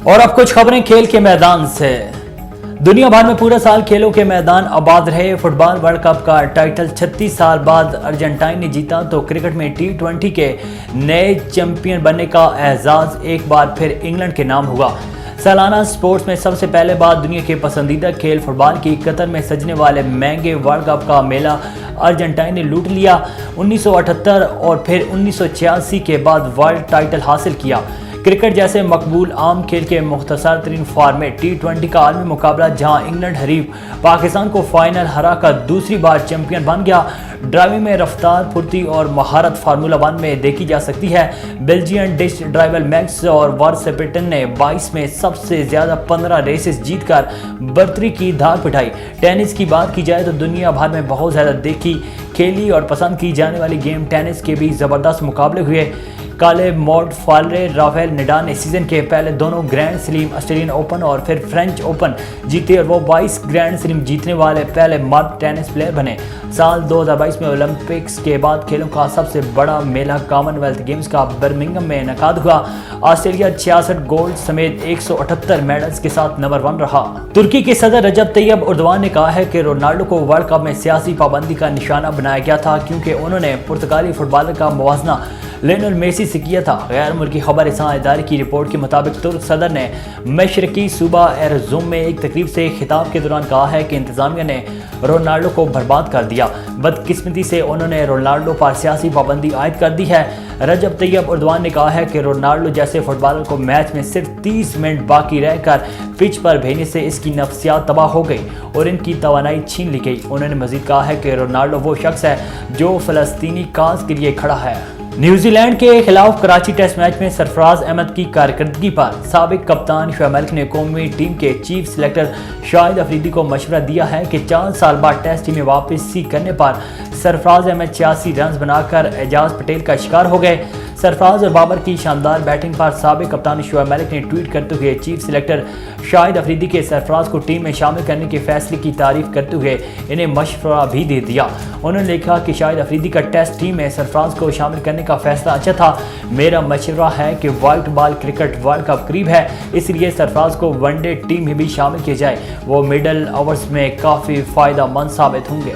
اور اب کچھ خبریں کھیل کے میدان سے۔ دنیا بھر میں پورا سال کھیلوں کے میدان آباد رہے۔ فٹ بال ورلڈ کپ کا ٹائٹل 36 سال بعد ارجنٹائن نے جیتا تو کرکٹ میں T20 کے نئے چیمپئن بننے کا اعزاز ایک بار پھر انگلینڈ کے نام ہوا۔ سالانہ سپورٹس میں سب سے پہلے بار دنیا کے پسندیدہ کھیل فٹ بال کی قطر میں سجنے والے مہنگے ورلڈ کپ کا میلہ ارجنٹائن نے لوٹ لیا۔ 1978 اور پھر 1986 کے بعد ورلڈ ٹائٹل حاصل کیا۔ کرکٹ جیسے مقبول عام کھیل کے مختصر ترین فارمیٹ T20 کا عالمی مقابلہ جہاں انگلینڈ حریف پاکستان کو فائنل ہرا کر دوسری بار چیمپئن بن گیا۔ ڈرائیونگ میں رفتار، پھرتی اور مہارت فارمولا 1 میں دیکھی جا سکتی ہے۔ بیلجین ڈچ ڈرائیور میکس اور ورسٹیپن نے 22 میں سب سے زیادہ 15 ریسز جیت کر برتری کی دھاک پٹھائی۔ ٹینس کی بات کی جائے تو دنیا بھر میں بہت زیادہ دیکھی، کھیلی اور پسند کی جانے والی گیم ٹینس کے بھی زبردست مقابلے ہوئے۔ کالے مورٹ فالرے رافیل نڈال نے سیزن کے پہلے دونوں گرینڈ سلیم آسٹریلین اوپن اور پھر فرینچ اوپن جیتے اور وہ 22 گرینڈ سلیم جیتنے والے پہلے مرد ٹینس پلیئر بنے۔ سال 2022 میں اولمپکس کے بعد کھیلوں کا سب سے بڑا میلہ کامن ویلتھ گیمز کا برمنگھم میں انعقاد ہوا۔ آسٹریلیا 66 گولڈ سمیت 178 میڈلز کے ساتھ نمبر 1 رہا۔ ترکی کے صدر رجب طیب اردوان نے کہا ہے کہ رونالڈو کو ورلڈ کپ میں سیاسی پابندی کا نشانہ بنایا گیا تھا کیونکہ انہوں نے پرتگالی فٹ بالر کا موازنہ لیونل میسی سے کیا تھا۔ غیر ملکی خبر رساں ادارے کی رپورٹ کے مطابق ترک صدر نے مشرقی صوبہ ایرزروم میں ایک تقریب سے خطاب کے دوران کہا ہے کہ انتظامیہ نے رونالڈو کو برباد کر دیا۔ بدقسمتی سے انہوں نے رونالڈو پر سیاسی پابندی عائد کر دی ہے۔ رجب طیب اردوان نے کہا ہے کہ رونالڈو جیسے فٹ بالر کو میچ میں صرف 30 منٹ باقی رہ کر پچ پر بھیجنے سے اس کی نفسیات تباہ ہو گئی اور ان کی توانائی چھین لی گئی۔ انہوں نے مزید کہا ہے کہ رونالڈو وہ شخص ہے جو فلسطینی کاز کے لیے کھڑا ہے۔ نیوزی لینڈ کے خلاف کراچی ٹیسٹ میچ میں سرفراز احمد کی کارکردگی پر سابق کپتان شعیب ملک نے قومی ٹیم کے چیف سلیکٹر شاہد افریدی کو مشورہ دیا ہے کہ 4 سال بعد ٹیسٹ ٹیم میں واپسی کرنے پر سرفراز احمد 86 رنز بنا کر اعجاز پٹیل کا شکار ہو گئے۔ سرفراز اور بابر کی شاندار بیٹنگ پر سابق کپتان شعیب ملک نے ٹویٹ کرتے ہوئے چیف سلیکٹر شاہد افریدی کے سرفراز کو ٹیم میں شامل کرنے کے فیصلے کی تعریف کرتے ہوئے انہیں مشورہ بھی دے دیا۔ انہوں نے لکھا کہ شاہد افریدی کا ٹیسٹ ٹیم میں سرفراز کو شامل کرنے کا فیصلہ اچھا تھا۔ میرا مشورہ ہے کہ white ball cricket world cup قریب ہے، اس لیے سرفراز کو ون ڈے ٹیم میں بھی شامل کیا جائے، وہ مڈل اوورز میں کافی فائدہ مند ثابت ہوں گے۔